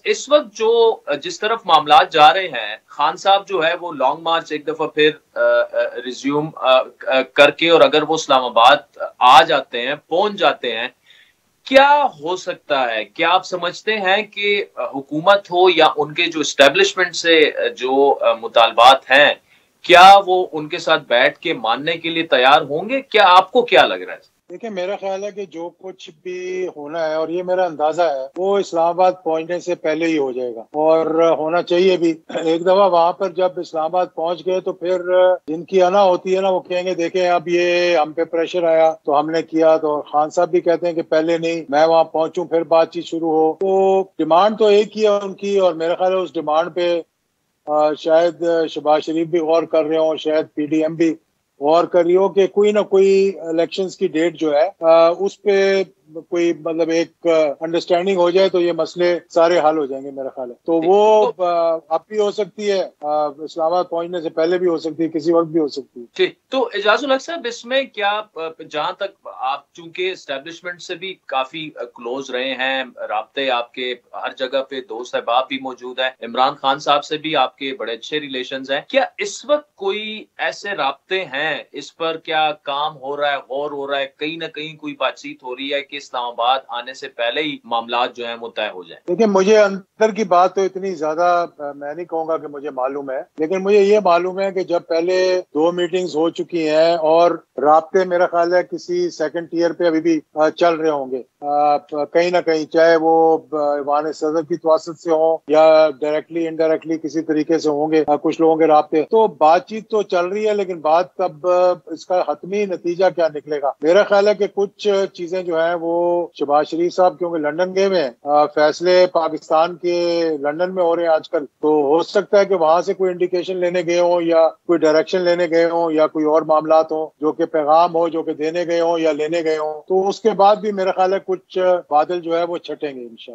اس وقت جو جس طرف معاملات جا رہے ہیں، خان صاحب جو ہے وہ لانگ مارچ ایک دفعہ پھر ریزیوم کر کے، اور اگر وہ اسلام آباد آ جاتے ہیں، پہنچ جاتے ہیں، کیا ہو سکتا ہے؟ کیا آپ سمجھتے ہیں کہ حکومت ہو یا ان کے جو اسٹیبلشمنٹ سے جو مطالبات ہیں، کیا وہ ان کے ساتھ بیٹھ کے ماننے کے لیے تیار ہوں گے؟ کیا آپ کو کیا لگ رہا ہے؟ دیکھیں، میرا خیال ہے کہ جو کچھ بھی ہونا ہے، اور یہ میرا اندازہ ہے، وہ اسلام آباد پہنچنے سے پہلے ہی ہو جائے گا، اور ہونا چاہیے بھی۔ ایک دفعہ وہاں پر جب اسلام آباد پہنچ گئے تو پھر جن کی انا ہوتی ہے نا، وہ کہیں گے دیکھیں اب یہ ہم پہ پریشر آیا تو ہم نے کیا، تو خان صاحب بھی کہتے ہیں کہ پہلے نہیں، میں وہاں پہنچوں پھر بات چیت شروع ہو۔ تو ڈیمانڈ تو ایک ہی ہے ان کی، اور میرا خیال ہے اس ڈیمانڈ پہ شاید شہباز شریف بھی غور کر رہے ہوں، شاید پی ڈی ایم بھی غور کر رہی ہو کہ کوئی نہ کوئی الیکشنز کی ڈیٹ جو ہے اس پہ کوئی مطلب ایک انڈرسٹینڈنگ ہو جائے تو یہ مسئلے سارے حل ہو جائیں گے میرا خیال ہے۔ تو وہ اب بھی ہو سکتی ہے، اسلام آباد پہنچنے سے پہلے بھی ہو سکتی ہے، کسی وقت بھی ہو سکتی ہے۔ ٹھیک، تو اعجاز الحق صاحب، اس میں کیا جہاں تک آپ چونکہ اسٹیبلشمنٹ سے بھی کافی کلوز رہے ہیں، رابطے آپ کے ہر جگہ پہ، دوست احباب بھی موجود ہیں، عمران خان صاحب سے بھی آپ کے بڑے اچھے ریلیشنز ہیں، کیا اس وقت کوئی ایسے رابطے ہیں؟ اس پر کیا کام ہو رہا ہے، غور ہو رہا ہے، کہیں نہ کہیں کوئی بات چیت ہو رہی ہے کہ اسلام آباد آنے سے پہلے ہی معاملات جو ہیں وہ طے ہو جائیں؟ دیکھیں، مجھے اندر کی بات تو اتنی زیادہ میں نہیں کہوں گا کہ مجھے معلوم ہے، لیکن مجھے یہ معلوم ہے کہ جب پہلے 2 میٹنگز ہو چکی ہیں اور رابطے میرا خیال ہے کسی سیکنڈ ٹیئر پہ ابھی بھی چل رہے ہوں گے کہیں نہ کہیں، چاہے وہ ایوان صدر کی توسط سے ہوں یا ڈائریکٹلی انڈائریکٹلی کسی طریقے سے ہوں گے کچھ لوگوں کے رابطے، تو بات چیت تو چل رہی ہے، لیکن بات اب اس کا حتمی نتیجہ کیا نکلے گا؟ میرا خیال ہے کہ کچھ چیزیں جو ہیں وہ شہباز شریف صاحب کیونکہ لندن گئے ہوئے ہیں، فیصلے پاکستان کے لندن میں ہو رہے ہیں آج کل، تو ہو سکتا ہے کہ وہاں سے کوئی انڈیکیشن لینے گئے ہوں یا کوئی ڈائریکشن لینے گئے ہوں یا کوئی اور معاملات ہوں جو کہ پیغام ہو جو کہ دینے گئے ہوں یا لینے گئے ہوں، تو اس کے بعد بھی میرا خیال ہے کچھ بادل جو ہے وہ چھٹیں گے انشاءاللہ۔